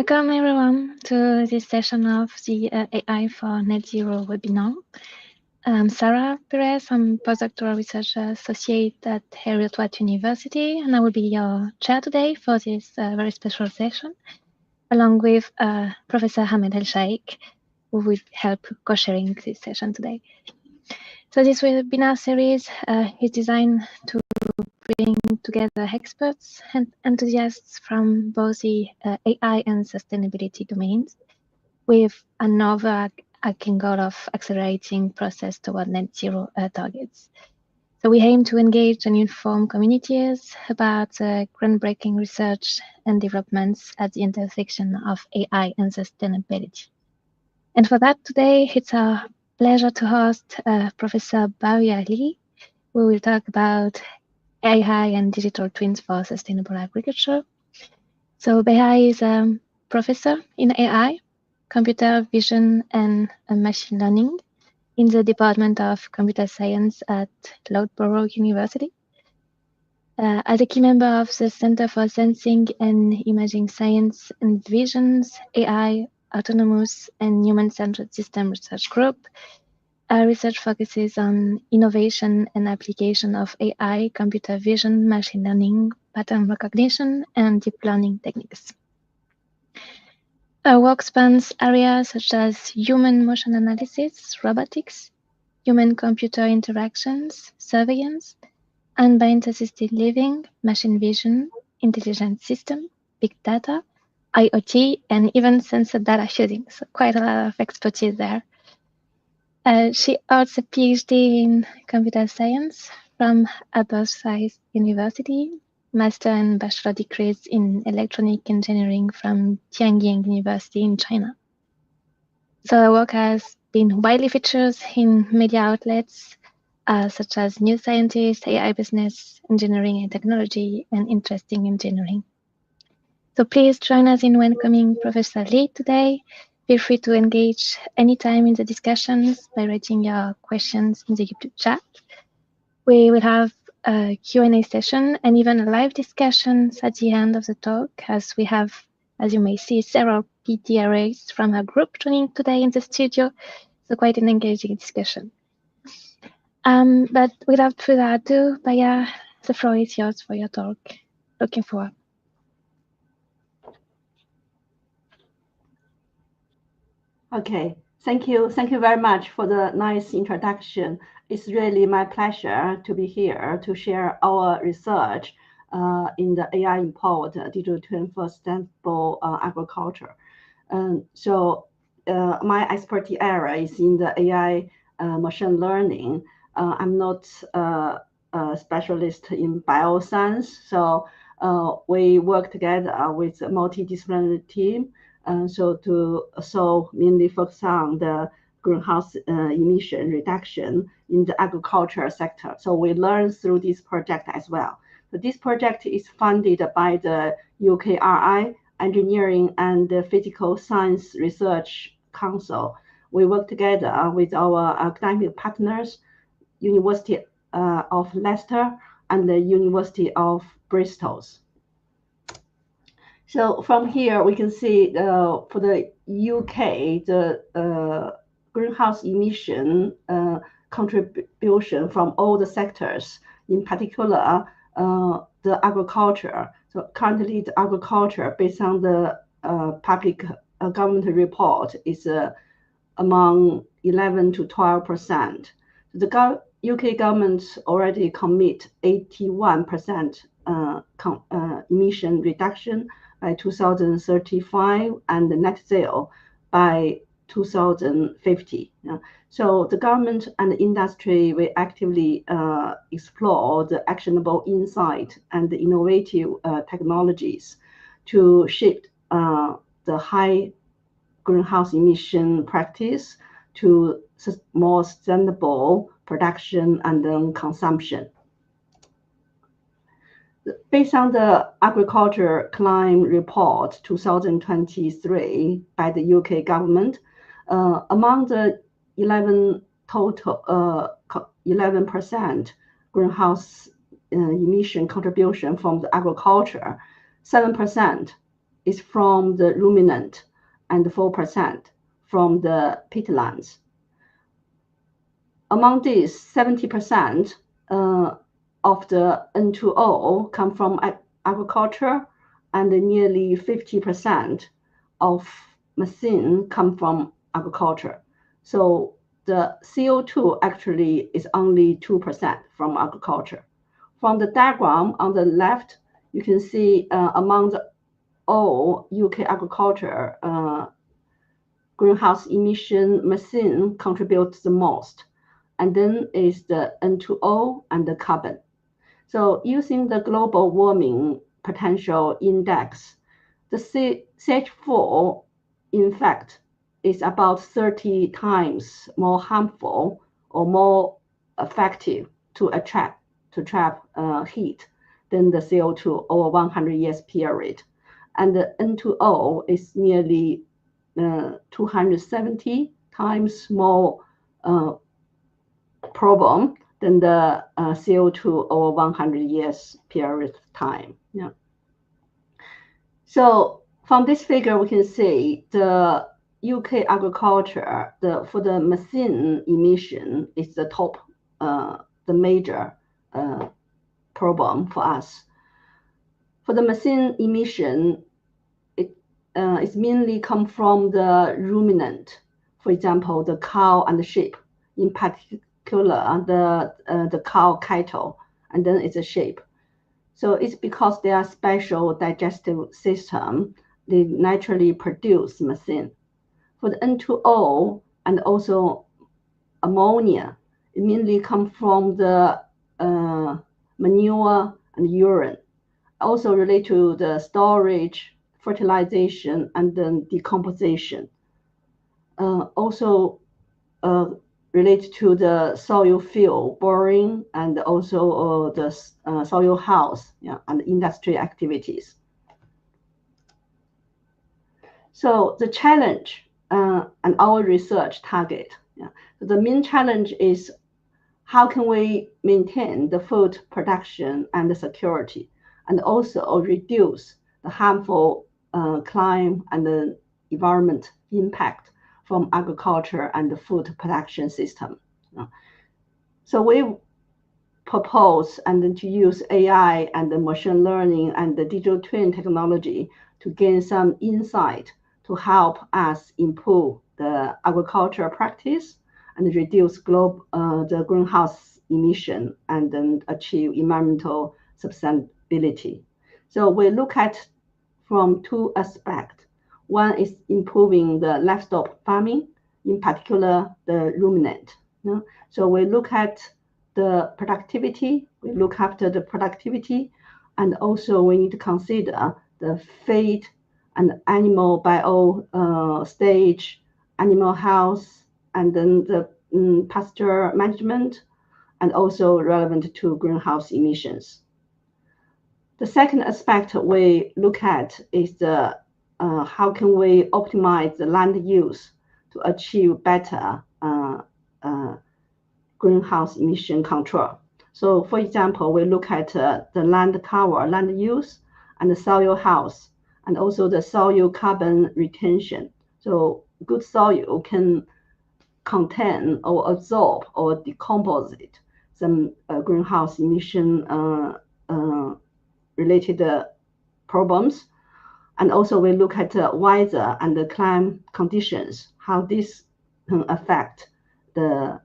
Welcome everyone to this session of the AI for Net Zero webinar. I'm Sarah Perez. I'm postdoctoral research associate at Heriot-Watt University, and I will be your chair today for this very special session, along with Professor Hamed El-Sheikh, who will help co-sharing this session today. So this webinar series is designed to bring together experts and enthusiasts from both the AI and sustainability domains, with an overarching goal of accelerating process toward net zero targets. So we aim to engage and inform communities about groundbreaking research and developments at the intersection of AI and sustainability. And for that today, it's a pleasure to host Professor Baihua, who will talk about AI and digital twins for sustainable agriculture. So Baihua is a professor in AI, computer vision and machine learning in the Department of Computer Science at Loughborough University. As a key member of the Center for Sensing and Imaging Science envisions AI, autonomous and human-centered system research group. Our research focuses on innovation and application of AI, computer vision, machine learning, pattern recognition, and deep learning techniques. Our work spans areas such as human motion analysis, robotics, human-computer interactions, surveillance, unbiased-assisted living, machine vision, intelligent system, big data, IoT, and even sensor data shooting. So quite a lot of expertise there. She holds a PhD in computer science from Aberystwyth University, master and bachelor degrees in electronic engineering from Tianjin University in China. So her work has been widely featured in media outlets such as New Scientist, AI Business, Engineering and Technology, and Interesting Engineering. So please join us in welcoming Professor Li today. Feel free to engage anytime in the discussions by writing your questions in the YouTube chat. We will have a Q&A session and even a live discussions at the end of the talk, as we have, as you may see, several PTRAs from our group joining today in the studio. So quite an engaging discussion. But without further ado, Baihua, the floor is yours for your talk. Looking forward. Okay, thank you very much for the nice introduction. It's really my pleasure to be here to share our research in the AI-empowered digital twin for sustainable agriculture. So my expertise area is in the AI machine learning. I'm not a specialist in bioscience, so we work together with a multidisciplinary team. So mainly focus on the greenhouse emission reduction in the agriculture sector. So we learn through this project as well. So this project is funded by the UKRI Engineering and Physical Science Research Council. We work together with our academic partners, University of Leicester and the University of Bristol. So from here, we can see for the UK, the greenhouse emission contribution from all the sectors, in particular, the agriculture. So currently, the agriculture, based on the public government report, is among 11 to 12%. The UK government already commit 81% emission reduction by 2035 and net zero by 2050. So the government and the industry will actively explore the actionable insight and the innovative technologies to shift the high greenhouse emission practice to more sustainable production and then consumption. Based on the Agriculture Climate Report 2023 by the UK government, among the 11% greenhouse emission contribution from the agriculture, 7% is from the ruminant and 4% from the peatlands. Among these, 70% of the N2O come from agriculture, and nearly 50% of methane come from agriculture. So the CO2 actually is only 2% from agriculture. From the diagram on the left, you can see among all UK agriculture, greenhouse emission methane contributes the most, and then is the N2O and the carbon. So using the global warming potential index, the CH4, in fact, is about 30 times more harmful or more effective to trap heat than the CO2 over 100 years period. And the N2O is nearly 270 times more problem than the CO2 over 100 years period of time. Yeah. So from this figure, we can see the UK agriculture, for the methane emission is the top, the major problem for us. For the methane emission, it's mainly come from the ruminant, for example, the cow and the sheep, in particular the cow cattle, and then it's a sheep. So it's because they are special digestive system, they naturally produce methane. For the N2O and also ammonia, it mainly comes from the manure and urine, also relate to the storage, fertilization, and then decomposition. Also relate to the soil field boring and also the soil health, yeah, and industry activities. So the challenge and our research target, yeah, the main challenge is how can we maintain the food production and the security, and also reduce the harmful climate and the environment impact from agriculture and the food production system. So we propose and then to use AI and the machine learning and the digital twin technology to gain some insight to help us improve the agricultural practice and reduce the greenhouse emission and then achieve environmental sustainability. So we look at from two aspects. One is improving the livestock farming, in particular the ruminant. So we look at the productivity, we look after the productivity, and also we need to consider the feed and animal bio stage, animal health, and then the pasture management, and also relevant to greenhouse emissions. The second aspect we look at is the how can we optimize the land use to achieve better greenhouse emission control. So for example, we look at the land cover, land use, and the soil health, and also the soil carbon retention. So good soil can contain or absorb or decompose some greenhouse emission related problems. And also we look at weather and the climate conditions, how this can affect the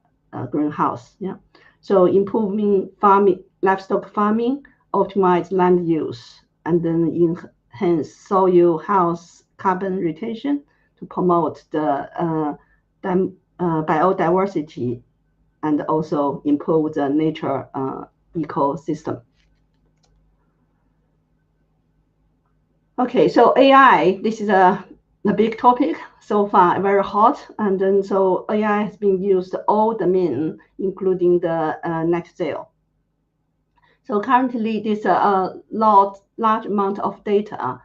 greenhouse. Yeah. So improving farming, livestock farming, optimize land use, and then enhance soil health, carbon retention to promote the biodiversity and also improve the nature ecosystem. Okay, so AI, this is a big topic so far, very hot, and then so AI has been used all domain, including the net zero. So currently, there's a large amount of data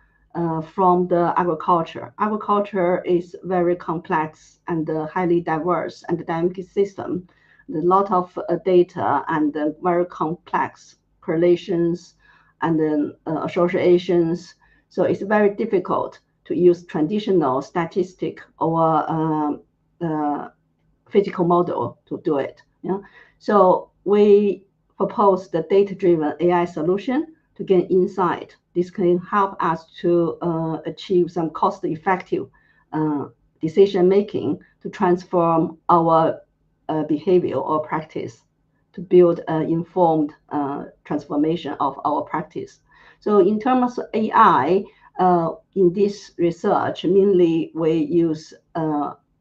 from the agriculture. Agriculture is very complex and highly diverse and dynamic system. There's a lot of data and very complex correlations and then associations. So it's very difficult to use traditional statistic or physical model to do it. Yeah? So we propose the data-driven AI solution to gain insight. This can help us to achieve some cost-effective decision-making to transform our behavior or practice, to build an informed transformation of our practice. So in terms of AI, in this research, mainly we use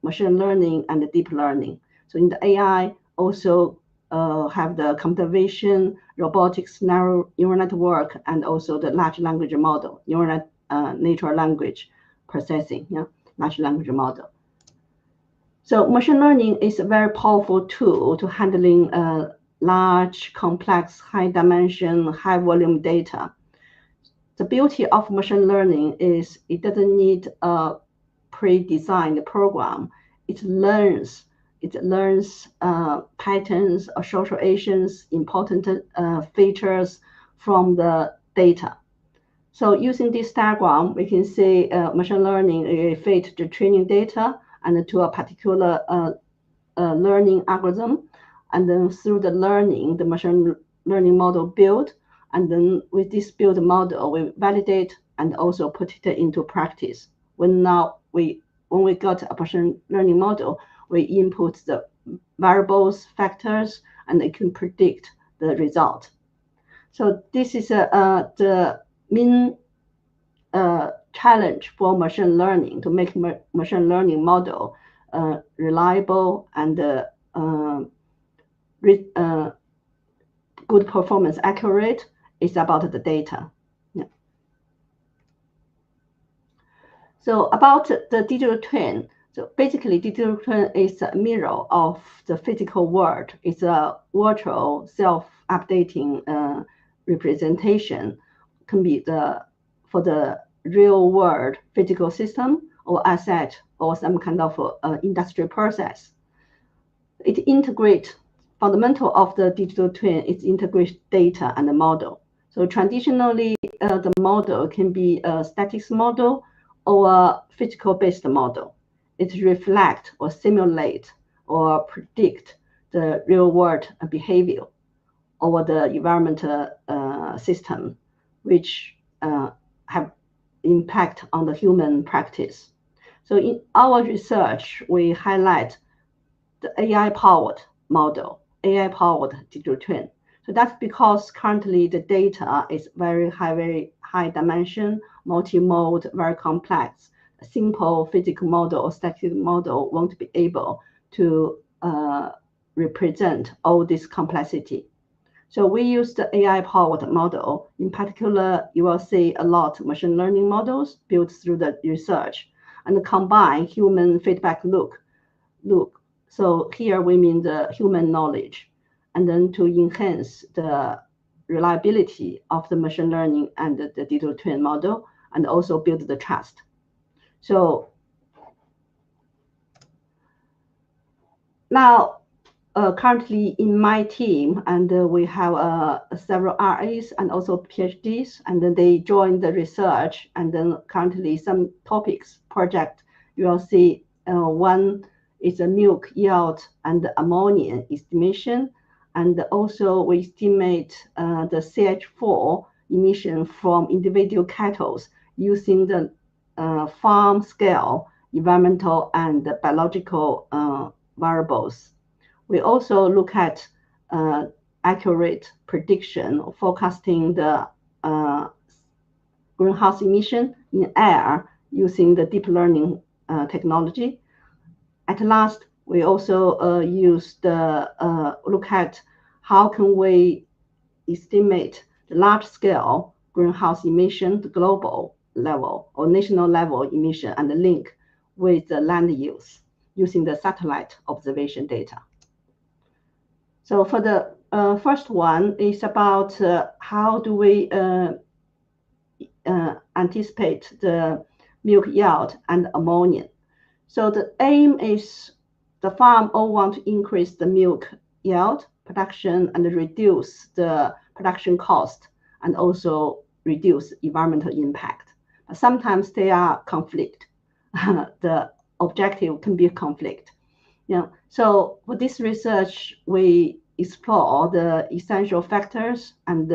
machine learning and deep learning. So in the AI, also have the computer vision, robotics, neural network, and also the large language model, natural language processing, yeah, large language model. So machine learning is a very powerful tool to handling large, complex, high dimension, high volume data. The beauty of machine learning is it doesn't need a pre-designed program. It learns patterns, associations, important features from the data. So using this diagram, we can see machine learning fit the training data and to a particular learning algorithm, and then through the learning, the machine learning model build, and then with this build model, we validate and also put it into practice. When we got a machine learning model, we input the variables, factors, and it can predict the result. So this is the main challenge for machine learning, to make machine learning model reliable and good performance, accurate. Is about the data. Yeah. So about the digital twin. So basically, digital twin is a mirror of the physical world. It's a virtual, self-updating representation. Can be for the real world physical system or asset or some kind of industrial process. It integrates fundamental of the digital twin. It integrates data and the model. So traditionally, the model can be a statics model or a physical-based model. It reflects or simulate or predict the real-world behavior over the environmental system, which have impact on the human practice. So in our research, we highlight the AI-powered model, AI-powered digital twin. So that's because currently the data is very high dimension, multi-mode, very complex. A simple physical model or static model won't be able to represent all this complexity. So we use the AI-powered model. In particular, you will see a lot of machine learning models built through the research and combine human feedback loop. So here we mean the human knowledge, and then to enhance the reliability of the machine learning and the digital twin model, and also build the trust. So now, currently in my team, and we have several RAs and also PhDs, and then they join the research, and then currently some topics project, you will see one is a milk yield and ammonia estimation, and also we estimate the CH4 emission from individual cattle using the farm scale environmental and biological variables. We also look at accurate prediction, forecasting the greenhouse emission in air using the deep learning technology. At last, we also look at how can we estimate the large-scale greenhouse emission, the global level or national level emission, and the link with the land use using the satellite observation data. So for the first one is about how do we anticipate the milk yield and ammonia. So the aim is the farm all want to increase the milk yield production and reduce the production cost and also reduce environmental impact. Sometimes they are conflict. The objective can be a conflict. So for this research, we explore the essential factors and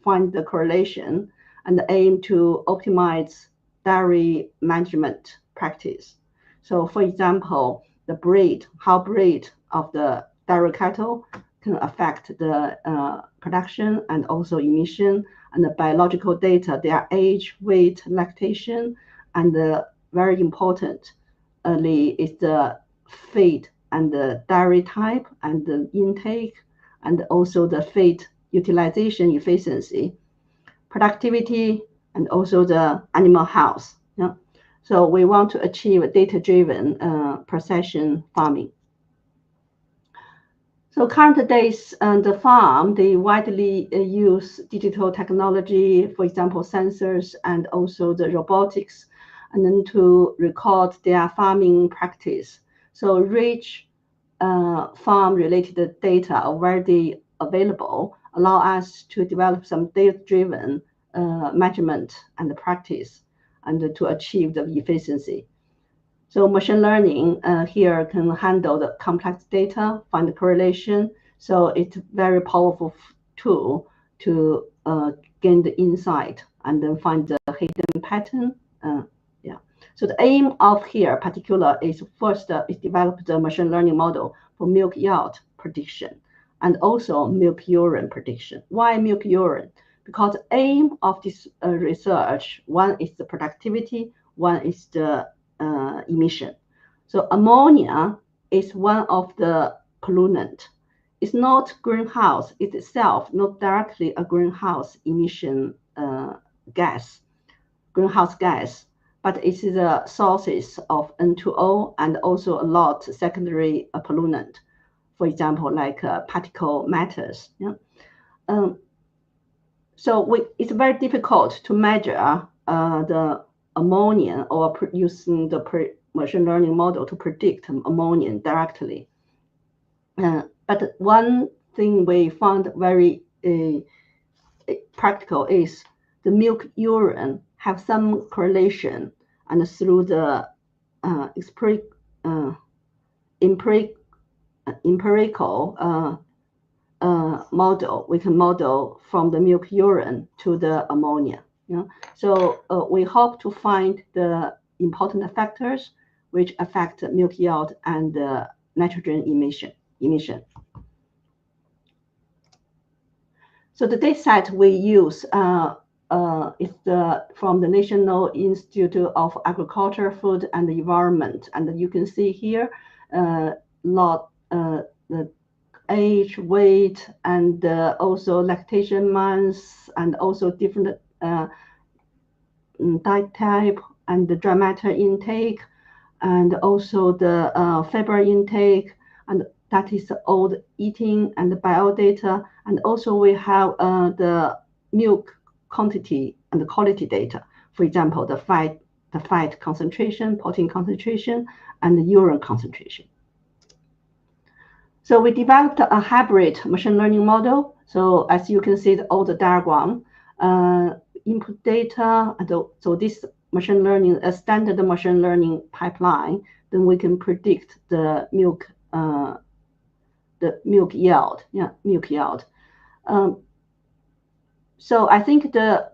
find the correlation and aim to optimize dairy management practice. So for example, the breed, how breed of the dairy cattle can affect the production and also emission, and the biological data, their age, weight, lactation, and very important is the feed and the dairy type and the intake, and also the feed utilization efficiency, productivity, and also the animal health. So we want to achieve data-driven precision farming. So current days, the farm, they widely use digital technology, for example, sensors and also the robotics, and then to record their farming practice. So rich farm-related data are already available, allow us to develop some data-driven measurement and practice, and to achieve the efficiency. So machine learning here can handle the complex data, find the correlation. So it's a very powerful tool to gain the insight and then find the hidden pattern. So the aim of here particular is first is develop the machine learning model for milk yield prediction and also milk urine prediction. Why milk urine? Because the aim of this research, one is the productivity, one is the emission. So ammonia is one of the pollutant. It's not greenhouse, it's itself not directly a greenhouse emission greenhouse gas, but it's the sources of N2O and also a lot secondary pollutant, for example, like particle matters. So it's very difficult to measure the ammonia or using the machine learning model to predict ammonia directly. But one thing we found very practical is the milk urine have some correlation, and through the empirical model, we can model from the milk urine to the ammonia. So we hope to find the important factors which affect milk yield and nitrogen emission. So the data set we use is from the National Institute of Agriculture, Food and Environment, and you can see here the age, weight, and also lactation months, and also different diet type and the dry matter intake, and also the fiber intake, and that is all the eating and the biodata. And also we have the milk quantity and the quality data. For example, the fat concentration, protein concentration, and the urine concentration. So we developed a hybrid machine learning model. So as you can see, all the diagram, input data, and so this machine learning, a standard machine learning pipeline, then we can predict the milk yield. Milk yield. So I think the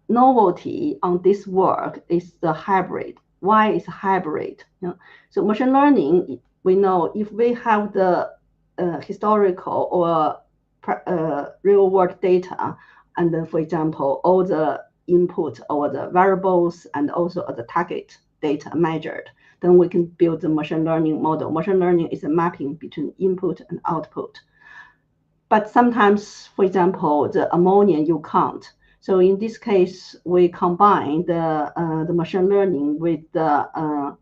novelty on this work is the hybrid. Why is hybrid? So machine learning, we know if we have the historical or real world data, and then, for example, all the input or the variables and also the target data measured, then we can build the machine learning model. Machine learning is a mapping between input and output. But sometimes, for example, the ammonia you can't. So in this case, we combine the machine learning with the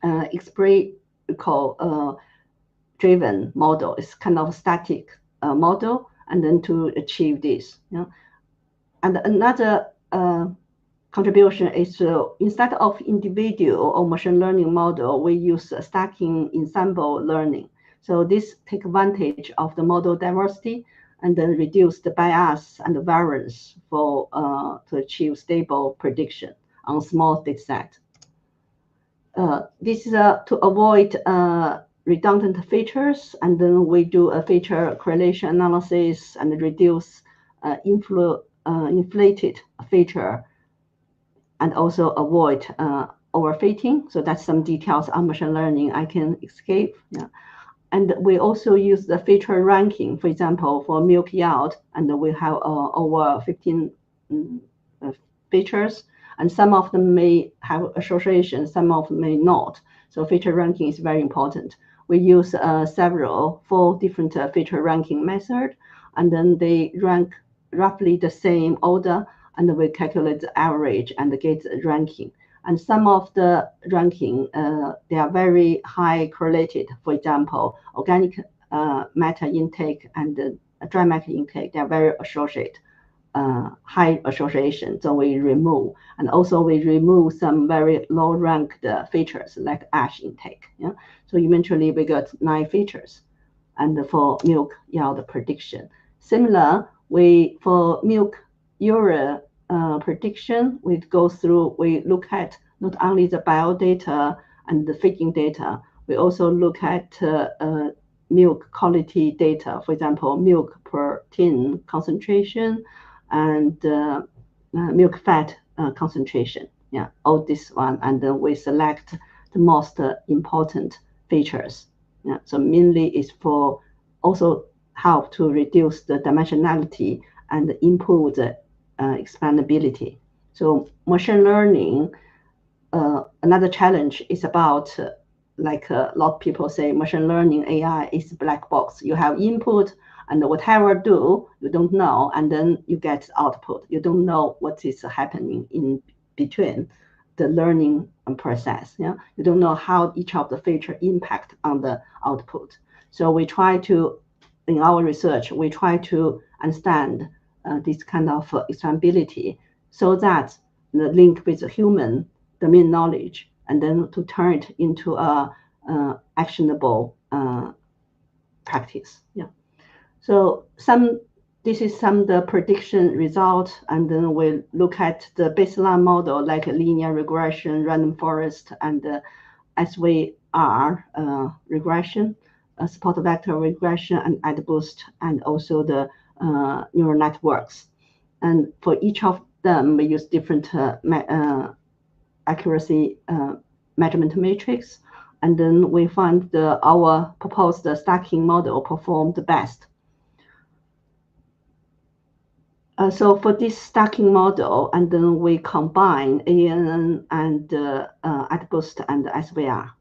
empirical driven model. It's kind of static model, and then to achieve this. And another contribution is instead of individual or machine learning model, we use stacking ensemble learning. So this take advantage of the model diversity and then reduce the bias and the variance for to achieve stable prediction. on small data set. This is to avoid redundant features, and then we do a feature correlation analysis and reduce inflated feature, and also avoid overfitting. So that's some details on machine learning I can escape. Yeah. And we also use the feature ranking, for example, for milk yield, and we have over 15 features, and some of them may have association, some of them may not. So feature ranking is very important. We use four different feature ranking methods, and then they rank roughly the same order, and we calculate the average and get the ranking. And some of the ranking, they are very high correlated. For example, organic matter intake and dry matter intake, they are very associated. High association, so we remove, and also we remove some very low ranked features like ash intake. Yeah, so eventually we got 9 features, and for milk yield prediction, similar, for milk urea prediction, we look at not only the bio data and the feeding data, we also look at milk quality data, for example, milk protein concentration and milk fat concentration. Yeah, all this one, and then we select the most important features. Yeah, so mainly is for also help to reduce the dimensionality and improve the expandability. So machine learning, another challenge is about like a lot of people say, machine learning AI is black box. You have input, and whatever do, you don't know, and then you get output. You don't know what is happening in between the learning process. Yeah, you don't know how each of the feature impact on the output. So we try to, in our research, we try to understand this kind of explainability, so that the link with the human domain knowledge, and then to turn it into a actionable practice. Yeah. So this is some the prediction result, and then we look at the baseline model like linear regression, random forest, and SVR regression, support vector regression, and XGBoost, and also the neural networks. And for each of them, we use different accuracy measurement matrix, and then we find our proposed stacking model performed the best. So for this stacking model, and then we combine ANN and XGBoost and SVR.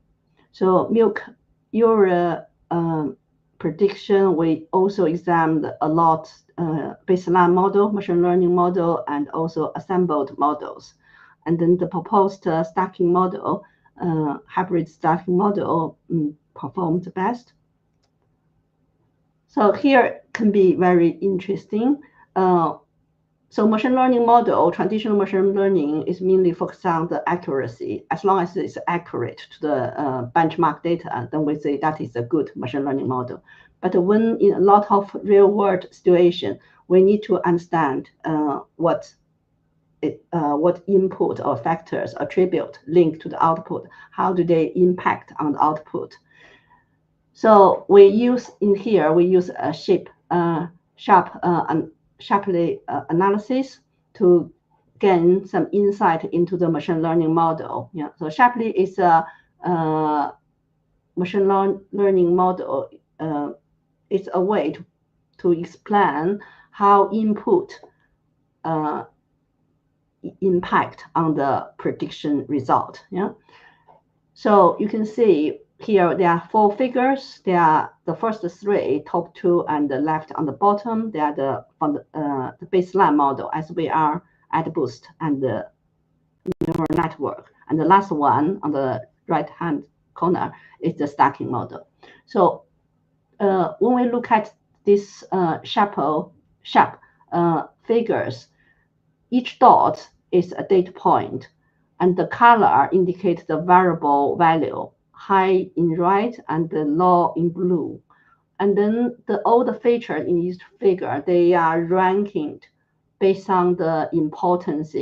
So milk urea prediction, we also examined a lot baseline model, machine learning model, and also assembled models. And then the proposed stacking model, hybrid stacking model, performed the best. So here can be very interesting. So machine learning model, traditional machine learning is mainly focused on the accuracy. As long as it's accurate to the benchmark data, then we say that is a good machine learning model. But when in a lot of real world situation, we need to understand what input or factors attribute link to the output. How do they impact on the output? So we use a Shapley analysis to gain some insight into the machine learning model. Yeah, so Shapley is a machine learning model. It's a way to explain how input impact on the prediction result. Yeah, so you can see here there are 4 figures. They are the first 3, top 2 and the left on the bottom. They are the baseline model, SVR, XGBoost, and the neural network. And the last one on the right-hand corner is the stacking model. So when we look at these sharp figures, each dot is a data point, and the color indicates the variable value, high in red and low in blue. And then all the features in each figure, they are ranked based on the importance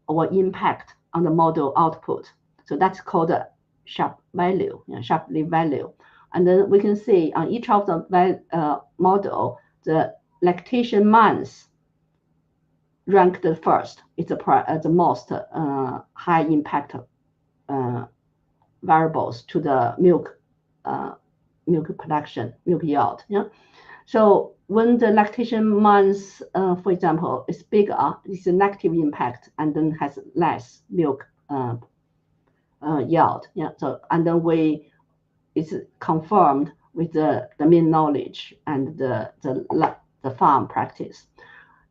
or impact on the model output. So that's called a sharp value, sharp leaf value. And then we can see on each of the model, the lactation months ranked the first. It's the most high impact variables to the milk production, milk yield. Yeah. So when the lactation months, for example, is bigger, it's a negative impact, and then has less milk yield. Yeah. So and then it's confirmed with the mean knowledge and the farm practice.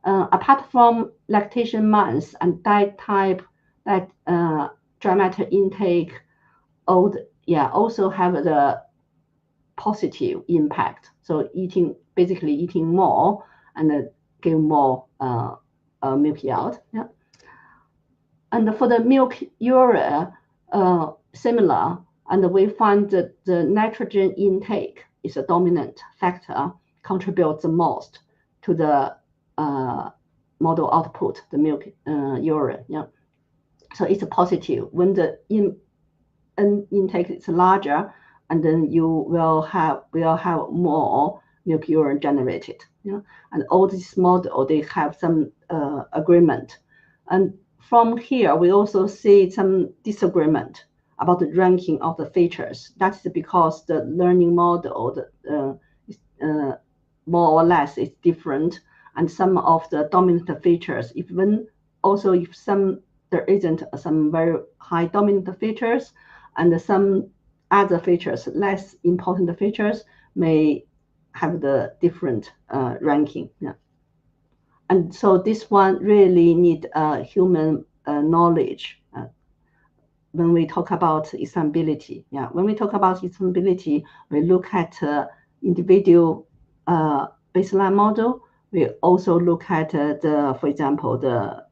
Apart from lactation months and diet type, that dry intake, also have the positive impact. So basically eating more and give more milk yield. Yeah. And for the milk urea, similar, and we find that the nitrogen intake is a dominant factor, contributes the most to the model output, the milk urea. Yeah. So it's a positive. When the intake is larger, and then you will have more milk urine generated. Yeah? And all these models, they have some agreement. And from here, we also see some disagreement about the ranking of the features. That's because the learning model more or less is different, and some of the dominant features, even also if there isn't some very high dominant features, and some other features, less important features, may have the different ranking. Yeah. And so this one really need human knowledge when we talk about explainability. Yeah. When we talk about explainability, we look at individual baseline model. We also look at for example, the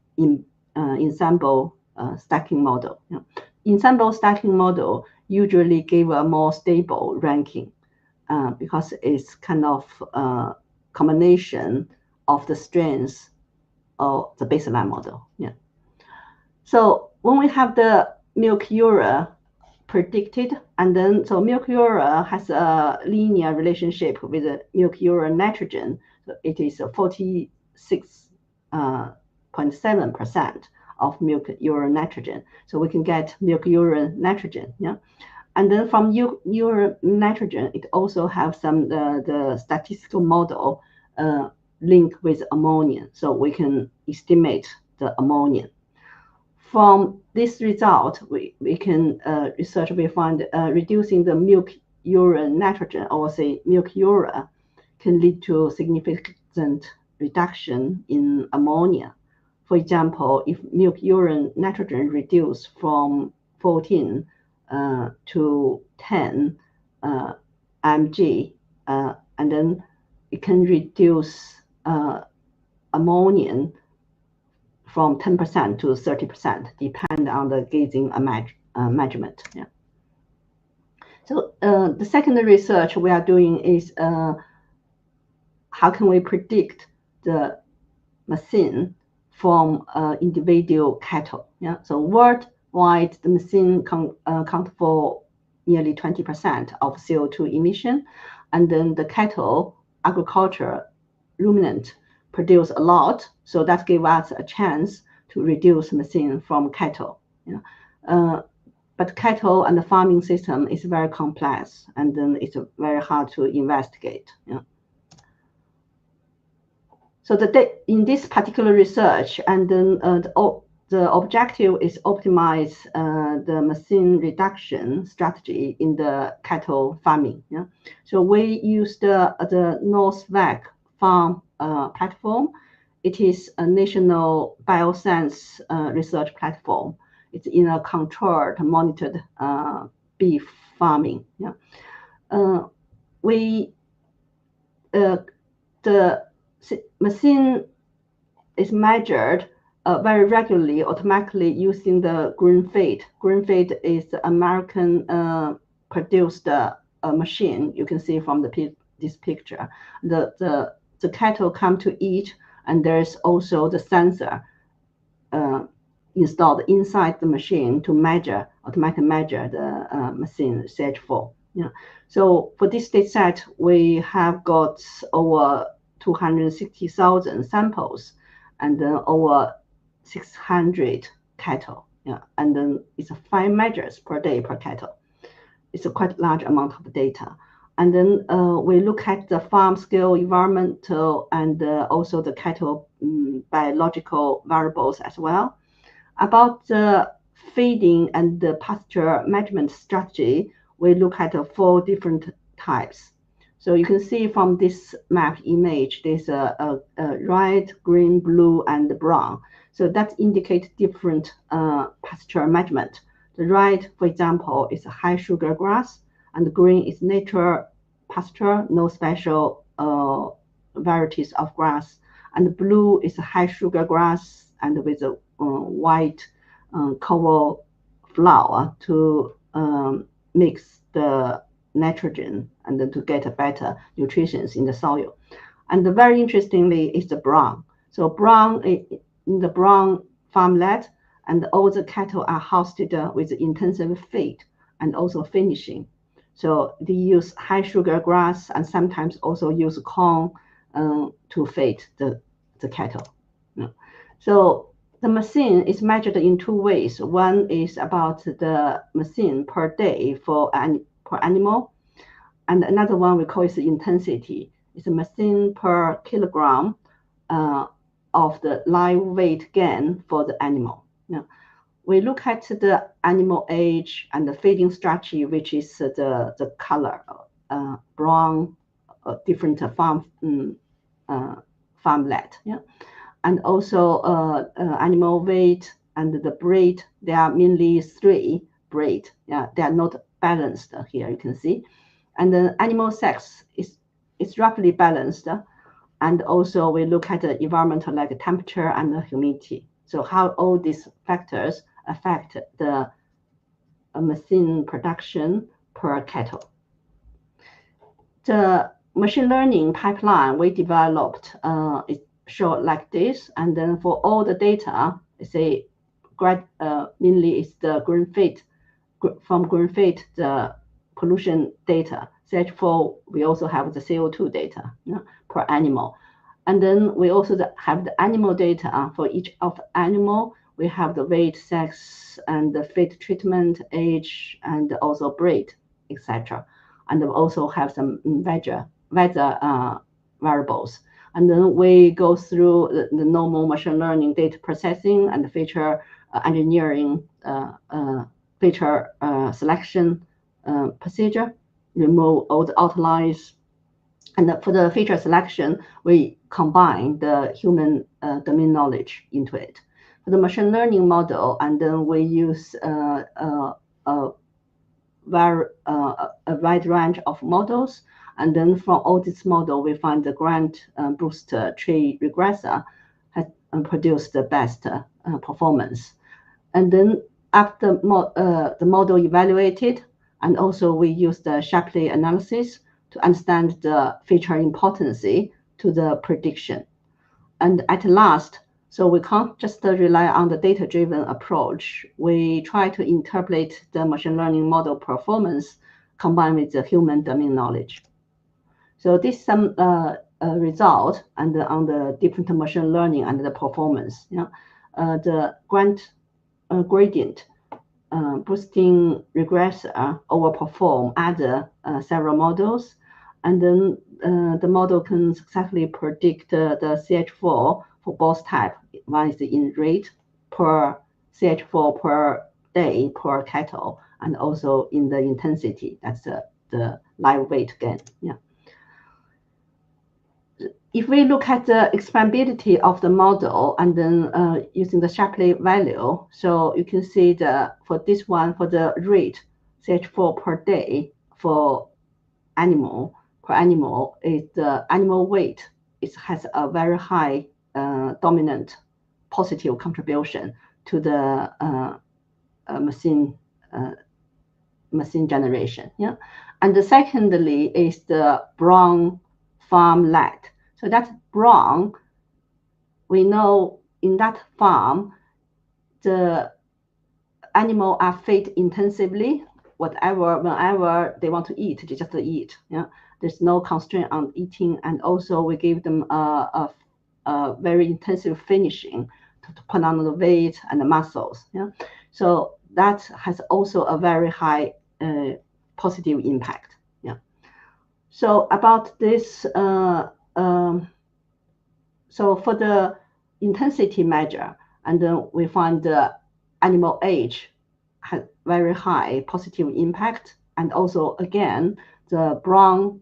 ensemble stacking model. Yeah. Ensemble stacking model usually give a more stable ranking because it's kind of a combination of the strengths of the baseline model. Yeah. So when we have the milk urea predicted, and then so milk urea has a linear relationship with the milk urea nitrogen. So it is 46.7% of milk urea nitrogen. So we can get milk urea nitrogen. Yeah. And then from urea nitrogen, it also have some the statistical model link with ammonia. So we can estimate the ammonia. From this result, we can research, we find reducing the milk urea nitrogen, or say milk urea, can lead to significant reduction in ammonia. For example, if milk urea nitrogen reduced from 14 to 10 mg, and then it can reduce ammonia from 10% to 30%, depend on the gazing measurement. Yeah. So the second research we are doing is how can we predict the methane from individual cattle. Yeah. So worldwide, the methane account for nearly 20% of CO2 emission, and then the cattle agriculture ruminant produce a lot, so that gave us a chance to reduce methane from cattle. Yeah. But cattle and the farming system is very complex, and then it's very hard to investigate. Yeah. So in this particular research, and then the objective is optimize the methane reduction strategy in the cattle farming. Yeah. So we use the NorthVac farm platform. It is a national bioscience research platform. It's in a controlled, monitored beef farming. Yeah. The methane is measured very regularly, automatically using the GreenFeed. GreenFeed is the American produced machine. You can see from this picture. The cattle come to eat, and there's also the sensor installed inside the machine to automatically measure the machine CH4. Yeah. So for this data set, we have got over 260,000 samples and then over 600 cattle. Yeah. And then it's 5 measures per day per cattle. It's a quite large amount of data. And then we look at the farm scale, environmental, and also the cattle biological variables as well. About the feeding and the pasture management strategy, we look at 4 different types. So you can see from this map image, there's a red, green, blue, and brown. So that indicates different pasture management. The red, for example, is a high sugar grass, and the green is nature pasture, no special varieties of grass. And the blue is a high sugar grass and with a white cover flour to mix the nitrogen and then to get a better nutrition in the soil. And very interestingly is the brown. So brown, in the brown farmland, and all the cattle are housed with intensive feed and also finishing. So they use high sugar grass and sometimes also use corn to feed the cattle. So the machine is measured in 2 ways. One is about the machine per day per animal, and another one we call it the intensity. It's a machine per kilogram of the live weight gain for the animal. Now, we look at the animal age and the feeding strategy, which is the color brown, different farmland. Yeah. And also animal weight and the breed. There are mainly 3 breed. Yeah, they are not balanced here. You can see, and the animal sex is roughly balanced. And also we look at the environmental like temperature and the humidity. So how all these factors affect the machine production per cattle. The machine learning pipeline we developed is showed like this, and then for all the data, say mainly is the grain feed, from grain feed the pollution data. CH4 we also have the CO2 data per animal, and then we also have the animal data for each of the animal. We have the weight, sex, and the feed treatment, age, and also breed, etc. And we also have some weather variables. And then we go through the normal machine learning data processing and feature engineering, feature selection procedure, remove all the outliers. And for the feature selection, we combine the human domain knowledge into it. For the machine learning model, and then we use a wide range of models. And then from all this model, we find the Grant booster tree regressor has produced the best performance. And then after the model evaluated, and also we use the Shapley analysis to understand the feature importance to the prediction. And at last, so we can't just rely on the data-driven approach. We try to interpret the machine learning model performance combined with the human domain knowledge. So this is some result and on the different machine learning and the performance. The Grant gradient boosting regressor overperform other several models, and then the model can successfully predict the CH4 for both type. One is in rate per CH4 per day per cattle, and also in the intensity. That's the live weight gain. Yeah. If we look at the expandability of the model and then using the Shapley value, so you can see for this one, for the rate CH4 per day for per animal is the animal weight. It has a very high dominant positive contribution to the machine generation. Yeah, and secondly is the brown farmland. So that's brown. We know in that farm, the animal are fed intensively, whenever they want to eat, they just eat. Yeah, there's no constraint on eating, and also we give them a very intensive finishing to put on the weight and the muscles. Yeah, so that has also a very high positive impact. Yeah. So about this, so for the intensity measure, and then we find the animal age had very high positive impact, and also again the brown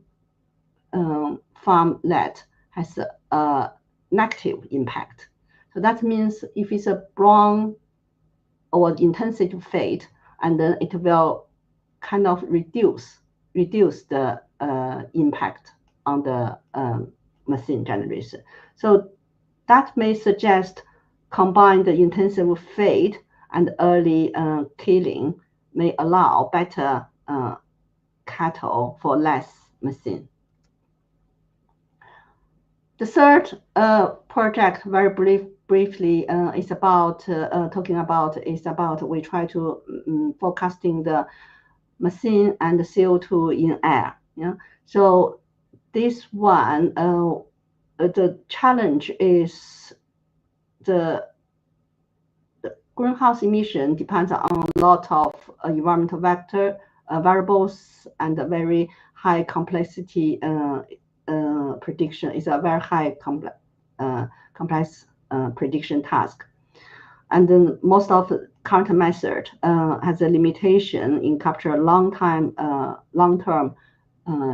farmlet has a negative impact. So that means if it's a brown or intensity fade, and then it will kind of reduce the impact on the machine generation. So that may suggest combined intensive fade and early killing may allow better cattle for less machine. The third project, very briefly, is about we try to forecasting the methane and the CO2 in air. Yeah. So this one, the challenge is the greenhouse emission depends on a lot of environmental variables and a very high complexity prediction. Is a very high complex prediction task. And then most of the current method has a limitation in capture long-term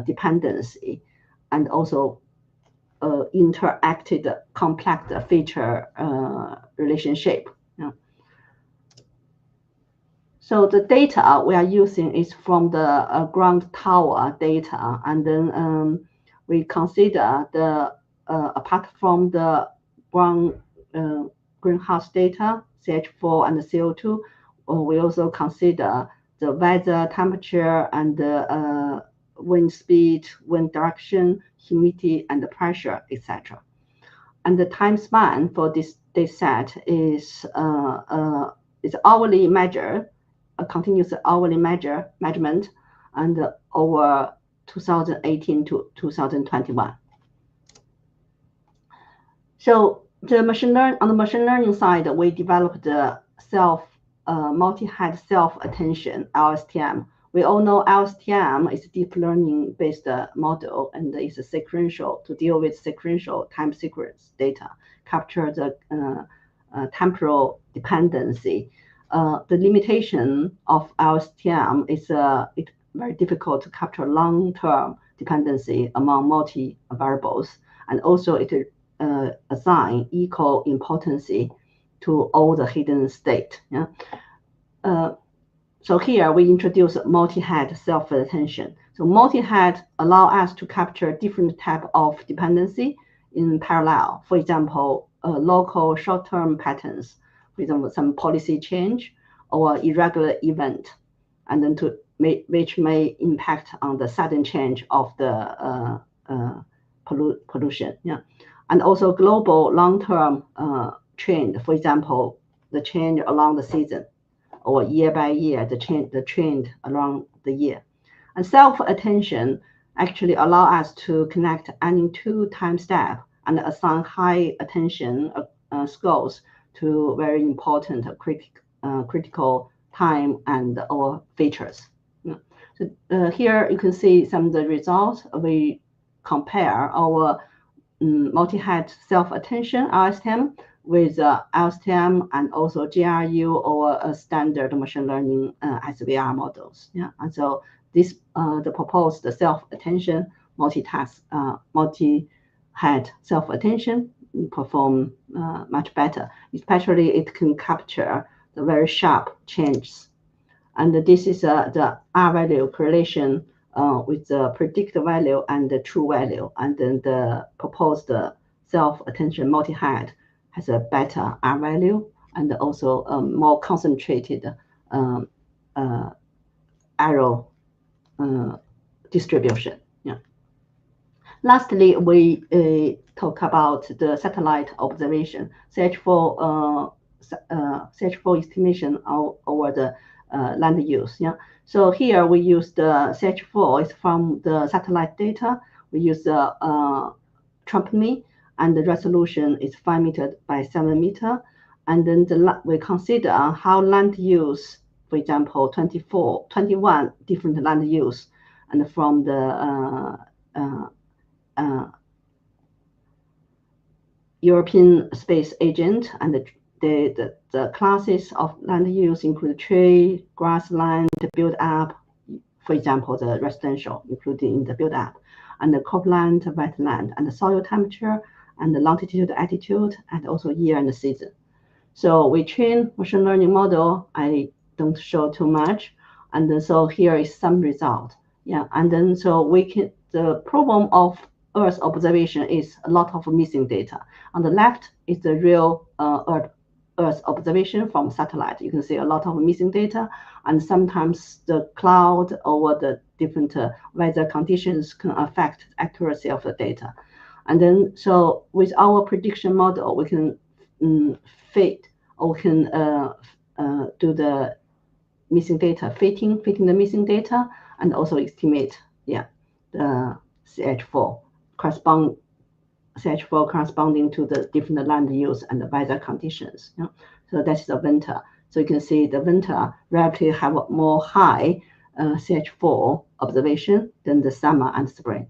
dependency, and also interacted complex feature relationship. Yeah. So the data we are using is from the ground tower data, and then we consider the apart from the ground greenhouse data, CH4 and CO2, we also consider the weather, temperature, and the wind speed, wind direction, humidity, and the pressure, etc. And the time span for this data set is hourly measure, a continuous hourly measurement, and over 2018 to 2021. So the on the machine learning side, we developed the multi-head self-attention, LSTM. We all know LSTM is a deep learning based model, and it's a sequential to deal with sequential time sequence data, capture the temporal dependency. The limitation of LSTM is it's very difficult to capture long-term dependency among multi-variables, and also it assign equal importance to all the hidden state. Yeah. So here we introduce multi-head self-attention. So multi-head allow us to capture different type of dependency in parallel. For example, local short-term patterns, for example, some policy change or irregular event, and then which may impact on the sudden change of the pollution. Yeah. And also global long-term trend, for example, the change along the season, or year by year, the trend along the year. And self-attention actually allow us to connect any two time step and assign high attention scores to very important critical time and or features. Yeah. So here you can see some of the results. We compare our multi-head self-attention LSTM with LSTM and also GRU or standard machine learning SVR models. Yeah, and so this the proposed self-attention multi-head self-attention perform much better. Especially it can capture the very sharp changes, and this is the R value correlation with the predicted value and the true value, and then the proposed self-attention multi-head has a better R value and also a more concentrated arrow distribution. Yeah. Lastly, we talk about the satellite observation. CH4 CH4 estimation over the land use. Yeah. So here we use the CH4 is from the satellite data. We use the trumpney, and the resolution is 5 meters by 7 meters. And then we consider how land use, for example, 21 different land use, and from the European Space Agent, and the classes of land use include tree, grassland, build up, for example, the residential included in the build up, and the cropland, wetland, and the soil temperature, and the longitude, altitude, and also year and season. So we train machine learning model. I don't show too much. And then, so here is some result. Yeah. And then so the problem of Earth observation is a lot of missing data. On the left is the real Earth observation from satellite. You can see a lot of missing data, and sometimes the cloud or the different weather conditions can affect the accuracy of the data. And then, so with our prediction model, we can fit, or we can do the missing data, fitting the missing data, and also estimate, the CH4 corresponding to the different land use and the weather conditions. Yeah? So that's the winter. So you can see the winter relatively have a more high CH4 observation than the summer and spring.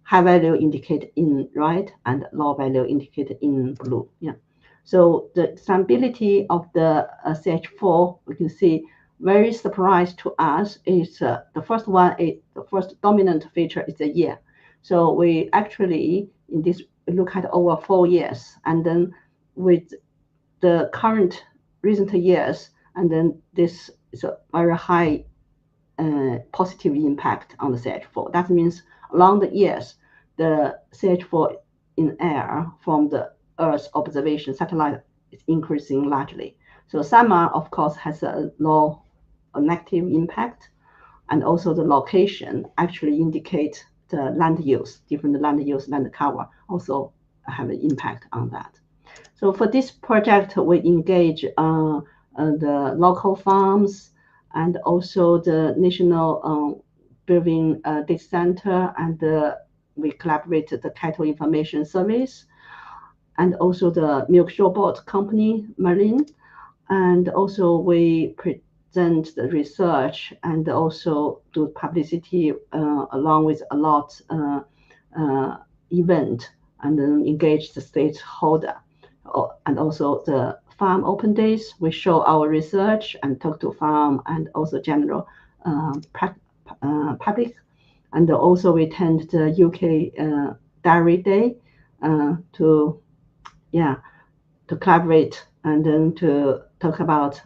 High value indicated in red and low value indicated in blue. Yeah. So the stability of the CH4, we can see very surprised to us is the first one, the first dominant feature is the year. So we actually in this look at over 4 years, and then with the current recent years, and then this is a very high positive impact on the CH4. That means along the years, the CH4 in air from the Earth observation satellite is increasing largely. So summer, of course, has a low or negative impact, and also the location actually indicate the land use, different land use, land cover also have an impact on that. So for this project, we engage the local farms and also the National Breeding Data Center, and we collaborate with the Cattle Information Service, and also the milk showboat company, Marine, and also we present the research and also do publicity along with a lot event, and then engage the stakeholder. And also the farm open days, we show our research and talk to farm and also general public. And also we attend the UK Dairy Day to collaborate and then to talk about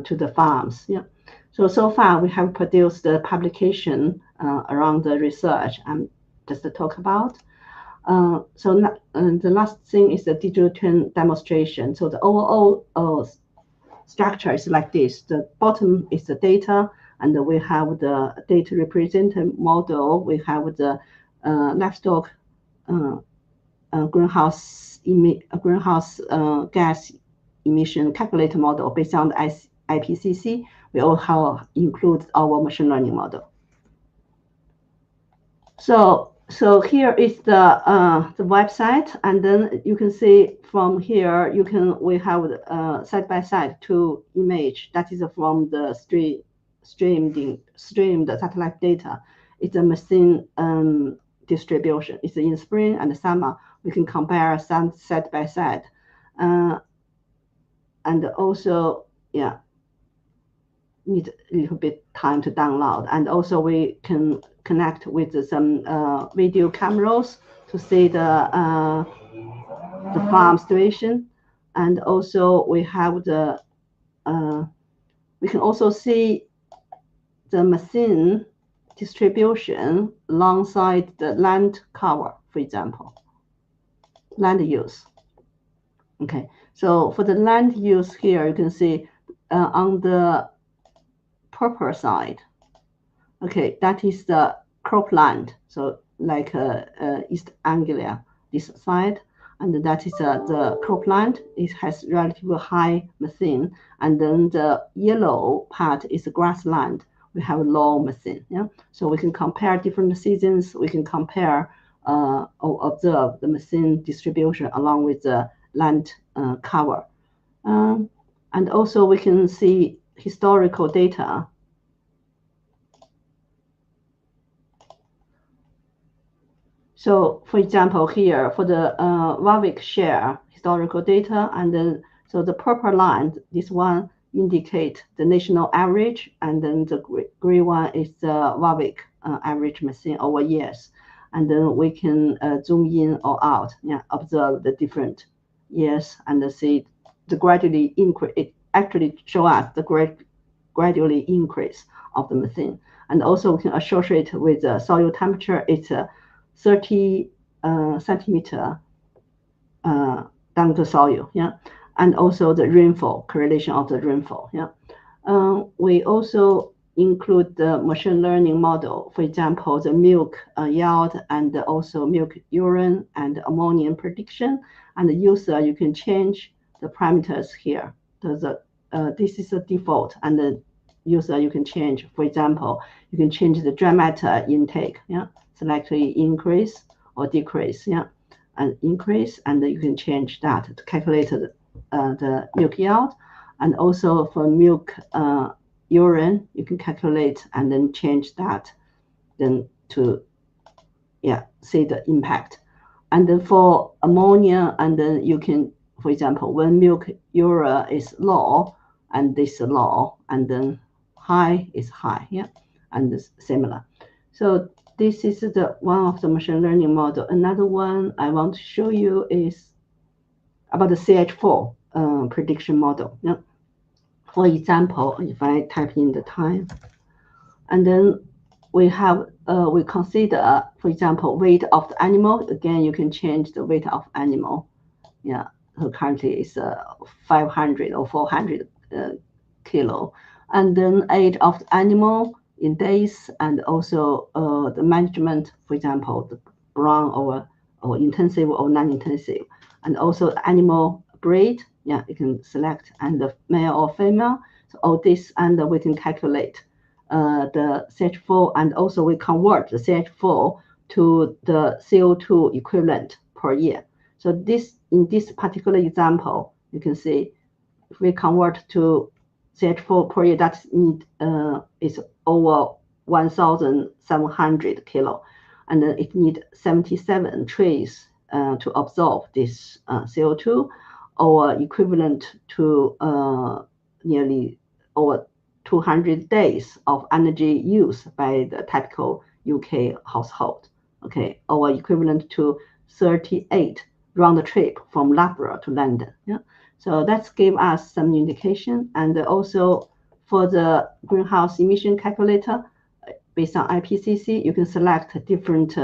to the farms. Yeah. So far we have produced the publication around the research and just to talk about. The last thing is the digital twin demonstration. So the overall structure is like this. The bottom is the data, and we have the data represented model. We have the livestock greenhouse gas emission calculator model based on the IPCC. We also include our machine learning model. So here is the website, and then you can see from here we have side by side 2 image that is from the streamed satellite data. It's a machine distribution. It's in spring and summer. We can compare some side by side, and also need a little bit time to download, and also we can connect with some video cameras to see the farm situation, and also we have the we can also see the machine distribution alongside the land cover, for example, land use. Okay, so for the land use here, you can see on the purple side, okay, that is the cropland, so like East Anglia, this side, and that is the cropland. It has relatively high methane, and then the yellow part is the grassland. We have low methane. Yeah, so we can compare different seasons. We can compare or observe the methane distribution along with the land cover, and also we can see historical data. So, for example, here for the Warwick share historical data, and then so the purple line, this one indicate the national average, and then the gray one is the Warwick average methane over years, and then we can zoom in or out, yeah, observe the different years and see the gradually increase. It actually show us the gradually increase of the methane, and also we can associate with the soil temperature. It's 30 centimeter down to soil, yeah, and also the rainfall, correlation of the rainfall, yeah. We also include the machine learning model, for example, the milk yield and also milk urine and ammonia prediction. And the user, you can change the parameters here. This is a default, and the user you can change. For example, you can change the dry matter intake, yeah, select increase or decrease, yeah, and increase, and you can change that to calculate the milk yield. And also for milk urine, you can calculate and then change that then to, yeah, see the impact. And then for ammonia, and then you can, for example, when milk urea is low, and this is low, and then high is high, yeah, and it's similar. So this is the one of the machine learning model. Another one I want to show you is about the CH4 prediction model. Yeah. For example, if I type in the time, and then we have we consider, for example, weight of the animal. Again, you can change the weight of animal. Yeah, so currently it's 500 or 400 kilo, and then age of the animal in days, and also the management, for example, the brown or intensive or non-intensive, and also animal breed. Yeah, you can select and the male or female. So all this, and we can calculate the CH4, and also we convert the CH4 to the CO2 equivalent per year. So this, in this particular example, you can see if we convert to CH4 per year, that is over 1,700 kilo, and then it needs 77 trees to absorb this CO2, or equivalent to nearly over 200 days of energy use by the typical UK household. Okay, or equivalent to 38 round trip from Loughborough to London. Yeah, so that's give us some indication. And also for the greenhouse emission calculator, based on IPCC, you can select a different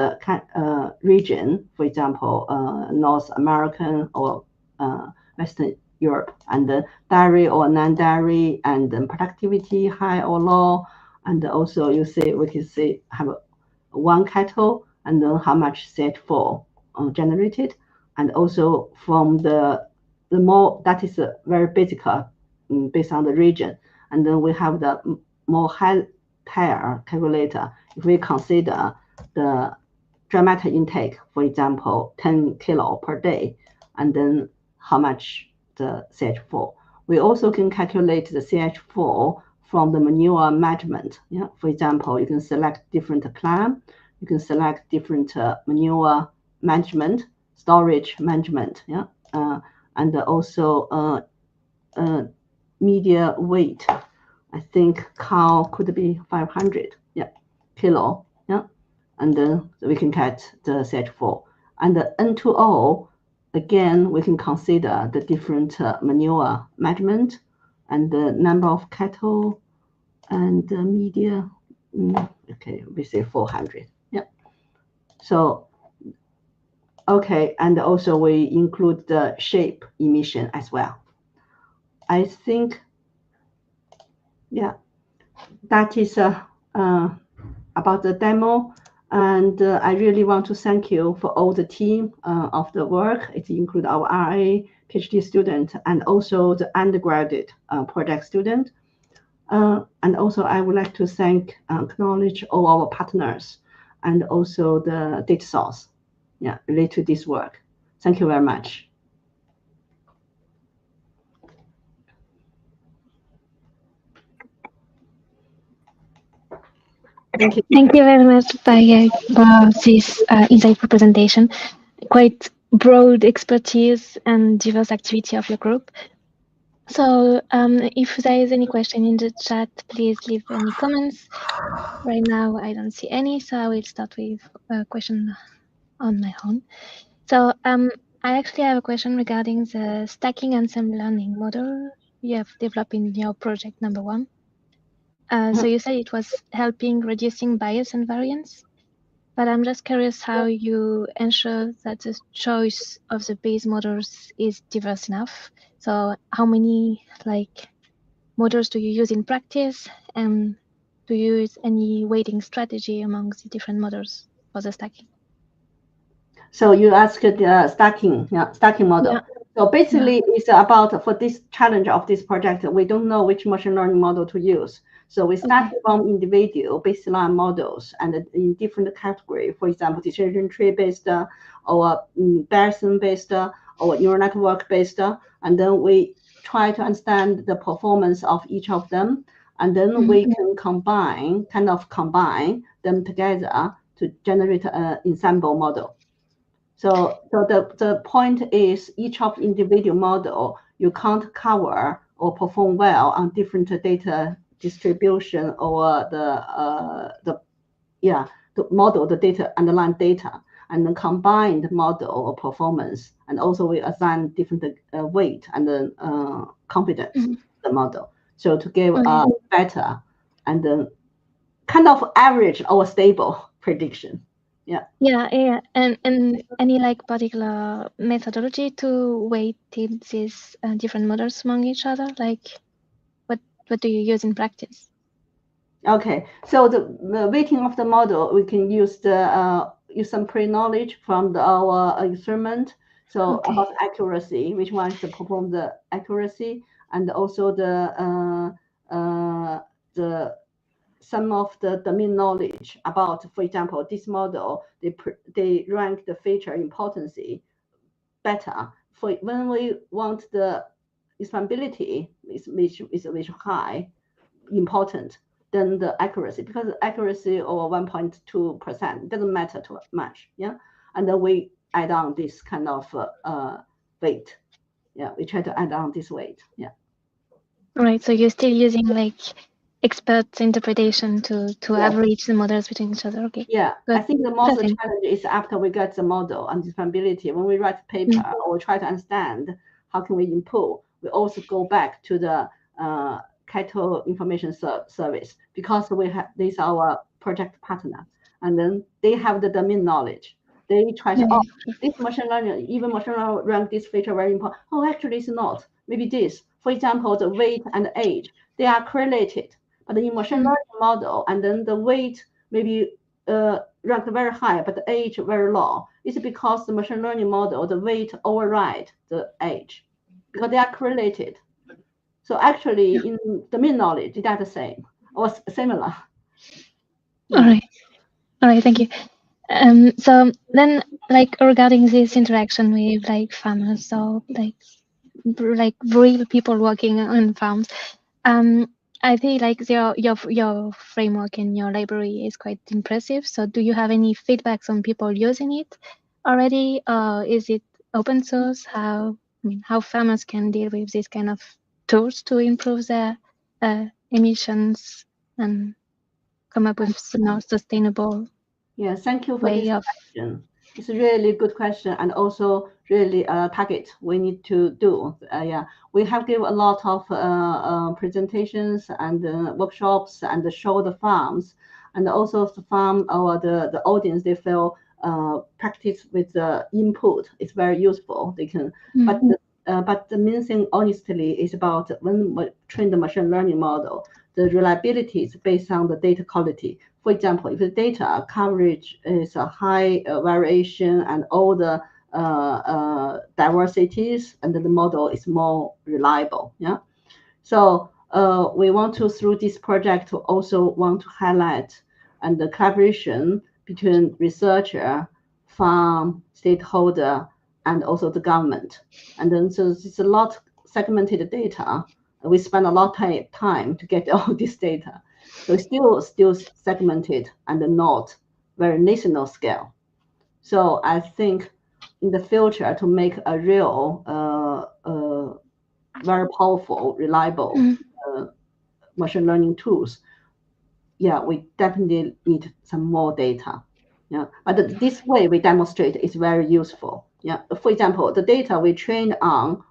region, for example, North American or Western Europe, and the dairy or non-dairy, and then productivity high or low, and also you see we can see have one cattle, and then how much CH4 generated, and also from the more, that is very basic based on the region, and then we have the more high tier calculator. If we consider the dry matter intake, for example, 10 kilo per day, and then how much the CH4. We also can calculate the CH4 from the manure management. Yeah, for example, you can select different plan. You can select different manure management, storage management. Yeah, and also media weight. I think cow could be 500, yeah, kilo, yeah, and then we can get the CH4. And the N2O, again, we can consider the different manure management and the number of cattle and the media. Okay, we say 400, yeah. So, okay, and also we include the shape emission as well. I think, yeah, that is about the demo. And I really want to thank you for all the team of the work. It includes our RA, PhD student, and also the undergraduate project student. And also I would like to acknowledge all our partners and also the data source related to this work. Thank you very much. Thank you. Thank you very much, Baihua, for this insightful presentation. Quite broad expertise and diverse activity of your group. So if there is any question in the chat, please leave any comments. Right now, I don't see any, so I will start with a question on my own. So I actually have a question regarding the stacking ensemble learning model you have developed in your project number 1. So you said it was helping reducing bias and variance, but I'm just curious how you ensure that the choice of the base models is diverse enough. So how many models do you use in practice, and do you use any weighting strategy among the different models for the stacking? So you asked the stacking model. Yeah. So basically, it's about, for this challenge of this project, we don't know which machine learning model to use. So we start from individual baseline models and in different category. For example, decision tree based, or Bayesian based, or neural network based, and then we try to understand the performance of each of them, and then we can combine them together to generate an ensemble model. So the point is, each of individual model you can't cover or perform well on different data distribution or the model, the data, underlying data, and then combine the model or performance, and also we assign different weight and then confidence the model, so to give a better and then kind of average or stable prediction. Yeah. And any particular methodology to weight these different models among each other? What do you use in practice? Okay, so the weighting of the model, we can use some pre-knowledge from our instrument. So about accuracy, which one is to perform the accuracy, and also the some of the domain knowledge about, for example, this model, they rank the feature importance better. For when we want the explainability is high, important than the accuracy, because accuracy over 1.2% doesn't matter too much. And then we add on this kind of weight. We try to add on this weight. Right. So you're still using expert interpretation to average the models between each other. Okay. Good. I think the most challenge is after we get the model and explainability, when we write a paper or try to understand how can we improve, we also go back to the Cattle Information Service, because we have this our project partner, and then they have the domain knowledge. They try to this machine learning, even machine learning rank this feature very important. Oh, actually it's not. Maybe this. For example, the weight and the age, they are correlated. But in machine learning model, and then the weight maybe ranked very high, but the age very low. It's because the machine learning model, the weight override the age, because they are correlated. So actually, in domain knowledge, they are the same or similar. All right. Thank you. So then, regarding this interaction with farmers, so real people working on farms, I think your framework in your library is quite impressive. So do you have any feedbacks on people using it already? Is it open source? How farmers can deal with this kind of tools to improve their emissions and come up with more sustainable thank you for this question. It's a really good question, and also really a target we need to do. We have given a lot of presentations and workshops and show the farms, and also the farm or the audience, they feel practice with the input is very useful. They can, but the main thing, honestly, is about when we train the machine learning model, the reliability is based on the data quality. For example, if the data coverage is a high variation and all the diversities, and then the model is more reliable. Yeah. So we want to, through this project, to also want to highlight and the collaboration between researcher, farm, stakeholder, and also the government. And then so it's a lot segmented data. We spend a lot of time to get all this data. So it's still segmented and not very national scale. So I think in the future, to make a real very powerful, reliable machine learning tools, yeah, we definitely need some more data. Yeah, but this way we demonstrate is very useful. Yeah, for example, the data we train on,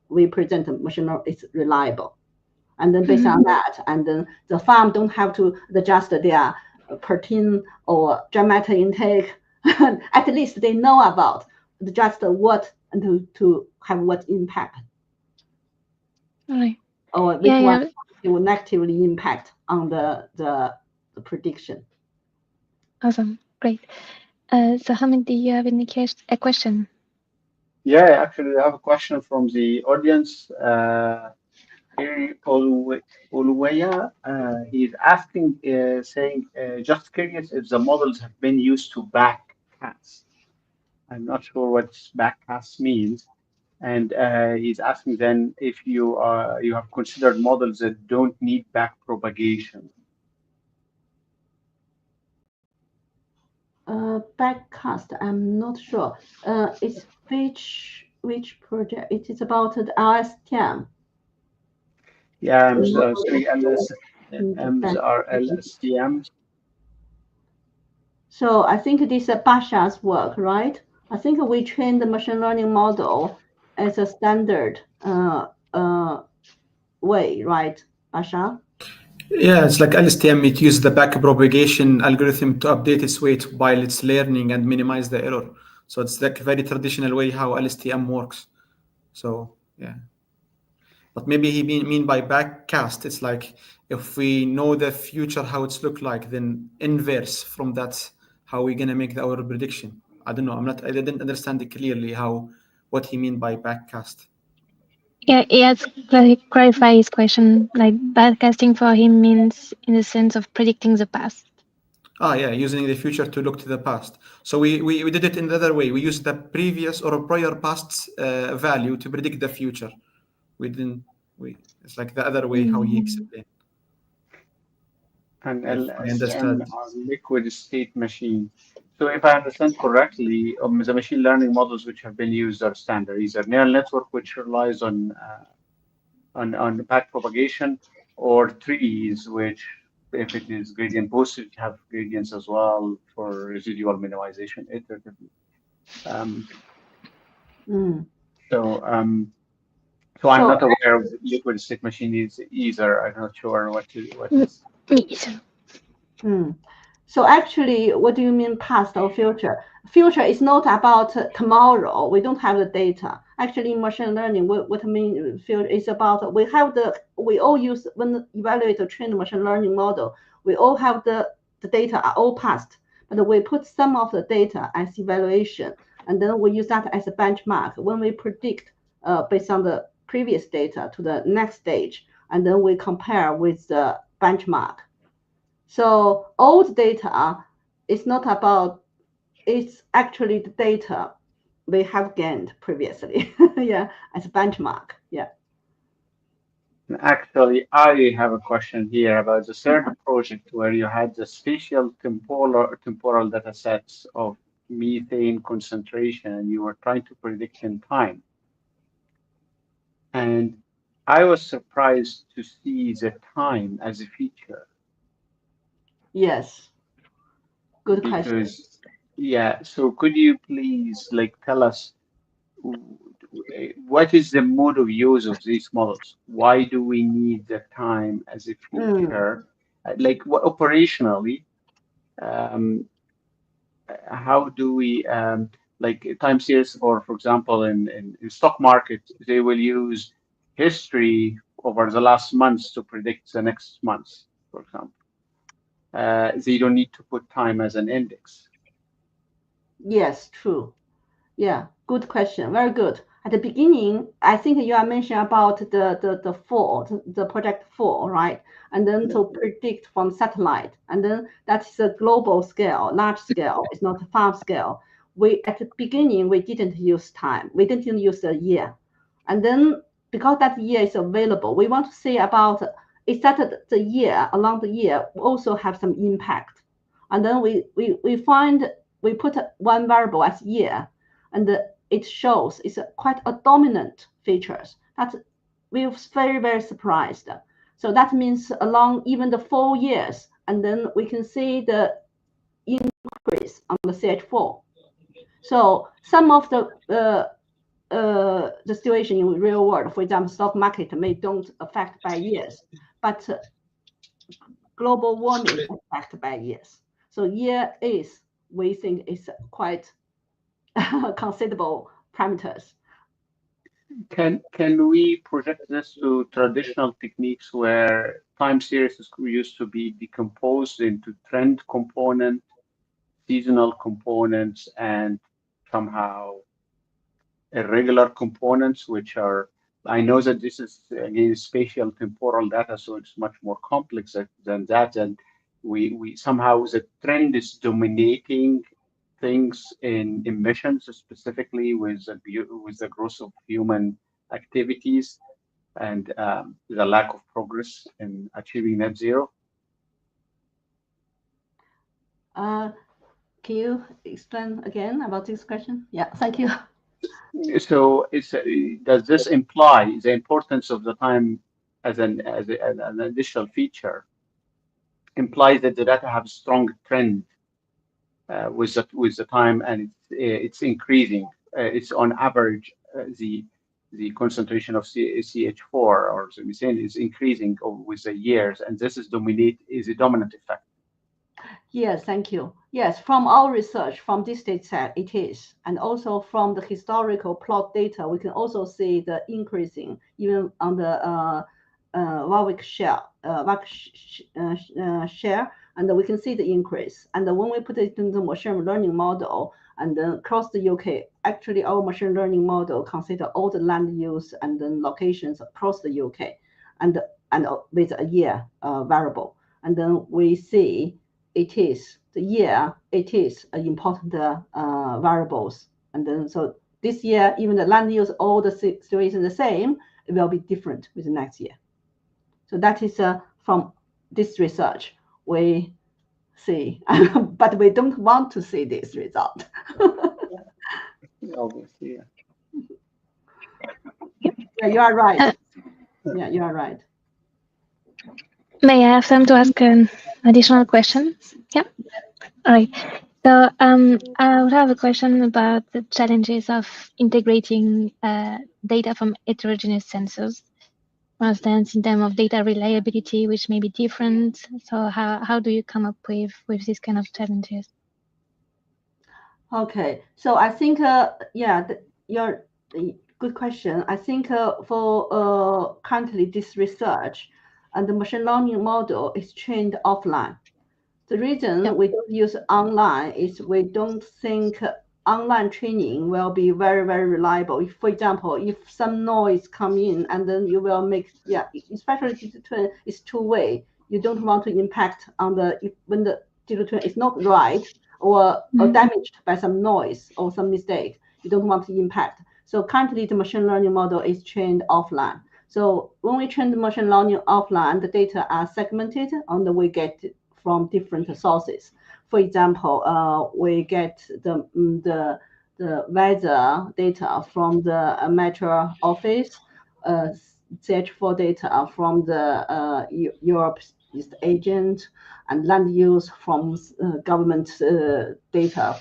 we present machine learning is reliable, and then based on that, and then the farm don't have to adjust their protein or dramatic intake. At least they know about just what and to have what impact. Right. Or which one it will negatively impact on the prediction. Awesome. Great. So Hamid, do you have a question? Yeah, actually, I have a question from the audience. Oluweya, he's asking, saying, just curious if the models have been used to backcast. I'm not sure what backcast means. And he's asking then if you have considered models that don't need back propagation. Backcast, I'm not sure. It's which project? It is about the LSTM. Yeah, I'm sorry, MSRLSTM. So I think this is Basha's work, right? I think we trained the machine learning model as a standard way, right, Basha? Yeah, it's like LSTM. It uses the backpropagation algorithm to update its weight while it's learning and minimize the error. So it's like a very traditional way how LSTM works. So yeah, but maybe he mean by backcast. It's like if we know the future how it's look like, then inverse from that, how we gonna make our prediction. I don't know. I didn't understand it clearly how what he mean by backcast. Yeah, yes, clarify his question. Like backcasting for him means in the sense of predicting the past. Ah, yeah, using the future to look to the past. So we did it in the other way. We used the previous or prior past value to predict the future. We didn't. It's like the other way how he explained. And If I LSTM understand. are liquid state machine. So if I understand correctly, the machine learning models which have been used are standard. Either neural network which relies on back propagation, or trees which, if it is gradient boosted, have gradients as well for residual minimization iteratively. So I'm not aware of liquid state machine is either. I'm not sure what is. Me either. So actually, what do you mean past or future? Future is not about tomorrow. We don't have the data. Actually, in machine learning, what I mean future is about we all use when evaluate a trained machine learning model. We all have the data are all past, but we put some of the data as evaluation, and then we use that as a benchmark when we predict based on the previous data to the next stage, and then we compare with the benchmark. So old data is not about, it's actually the data we have gained previously, yeah, as a benchmark, yeah. Actually, I have a question here about the third project where you had the spatial temporal data sets of methane concentration and you were trying to predict in time. And I was surprised to see the time as a feature. Yes, good question. Yeah, so could you please tell us what is the mode of use of these models? Why do we need the time as a feature? What operationally, how do we time series, or for example, in stock market, they will use history over the last months to predict the next months, for example. They don't need to put time as an index. Yes, true. Yeah, good question. Very good. At the beginning, I think you are mentioning about the project 4, right? And then to predict from satellite, and then that's a global scale, large scale. It's not a farm scale. At the beginning we didn't use time. We didn't use a year, and then because that year is available, we want to see about is that the year along the year also have some impact, and then we put one variable as year, and it shows it's quite a dominant features that we were very surprised. So that means along even the 4 years, and then we can see the increase on the CH4. So some of the situation in real world, for example, stock market may don't affect by years, but global warming affect by years. So year is, we think, is quite considerable parameters. Can we project this to traditional techniques where time series used to be decomposed into trend component, seasonal components, and somehow irregular components, which are, I know that this is again spatial temporal data, so it's much more complex than that, and we somehow the trend is dominating things in emissions, specifically with the growth of human activities and the lack of progress in achieving net zero. Can you explain again about this question? Yeah, thank you. So does this imply the importance of the time as an additional feature implies that the data have a strong trend with the time, and it's increasing. It's on average the concentration of CH4 or the methane is increasing with the years, and this is a dominant effect. Yes, thank you. Yes, from our research, from this data set, it is. And also from the historical plot data, we can also see the increasing even on the Warwick share, and we can see the increase. And when we put it into the machine learning model and then across the UK, actually our machine learning model consider all the land use and then locations across the UK and with a year variable. And then we see it is the year, it is an important variables. And then so this year, even the land use, all the situation the same, it will be different with the next year. So that is from this research we see, but we don't want to see this result. Obviously, yeah, you are right. Yeah, you are right. May I have time to ask an additional question? Yeah. All right. So I would have a question about the challenges of integrating data from heterogeneous sensors. For instance, in terms of data reliability, which may be different. So how do you come up with these kind of challenges? Okay, so I think yeah, your good question. I think for currently this research and the machine learning model is trained offline. The reason we don't use online is we don't think online training will be very reliable. If, for example, if some noise come in and then you will make, yeah, especially digital twin is two-way. You don't want to impact on when the digital twin is not right or damaged by some noise or some mistake. You don't want to impact. So currently the machine learning model is trained offline. So when we train the machine learning offline, the data are segmented and we get from different sources. For example, we get the weather data from the Metro office, CH4 data from the Europe's East Agent, and land use from government data.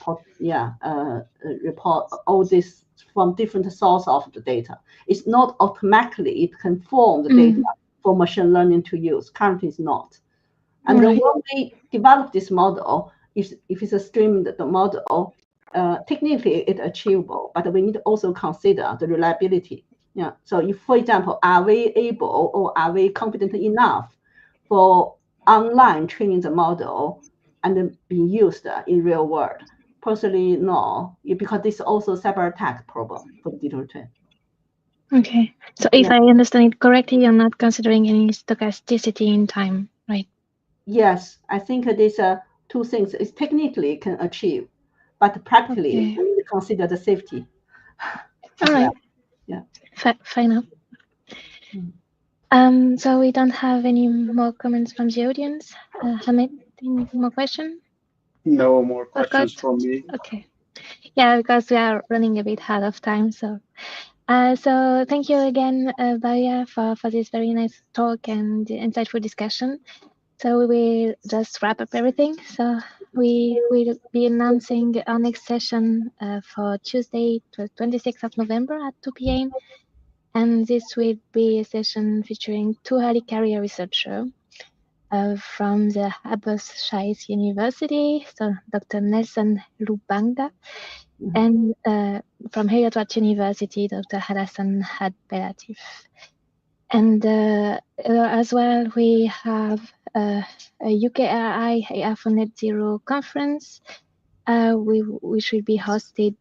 Report all this from different sources of the data. It's not automatically it can form the data for machine learning to use. Currently, it's not. And then when we develop this model, if it's a streamed the model, technically it's achievable, but we need to also consider the reliability. Yeah. So if, for example, are we able or are we confident enough for online training the model and then being used in real world? Personally, no, because this is also cyber attack problem for the digital twin. Okay. So if I understand it correctly, you're not considering any stochasticity in time, right? Yes, I think these two things is technically can achieve, but practically we need to consider the safety. All right. Yeah. Fair enough. So we don't have any more comments from the audience. Hamid, any more questions? No more questions from me. Okay. Yeah, because we are running a bit out of time. So thank you again, Baihua, for this very nice talk and insightful discussion. So we will just wrap up everything. So we will be announcing our next session for Tuesday, 26th of November at 2 p.m. And this will be a session featuring two early career researchers from the Abbas Shais University, so Dr. Nelson Lubanga, and from Heriot University, Dr. Hassan Had-Belatif. And as well, we have a UKRI AI for Net Zero conference, which will be hosted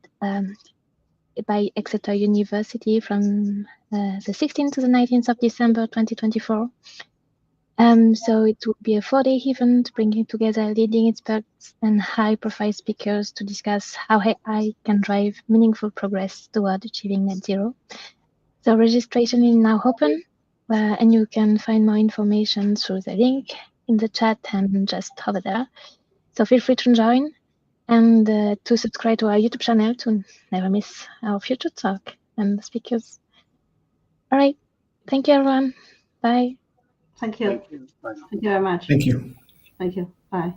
by Exeter University from the 16th to the 19th of December 2024. So it will be a 4-day event bringing together leading experts and high-profile speakers to discuss how AI can drive meaningful progress toward achieving net zero. So registration is now open, and you can find more information through the link in the chat and just over there. So feel free to join and to subscribe to our YouTube channel to never miss our future talk and speakers. All right. Thank you, everyone. Bye. Thank you. Thank you. Bye now. Thank you very much. Thank you. Thank you. Bye.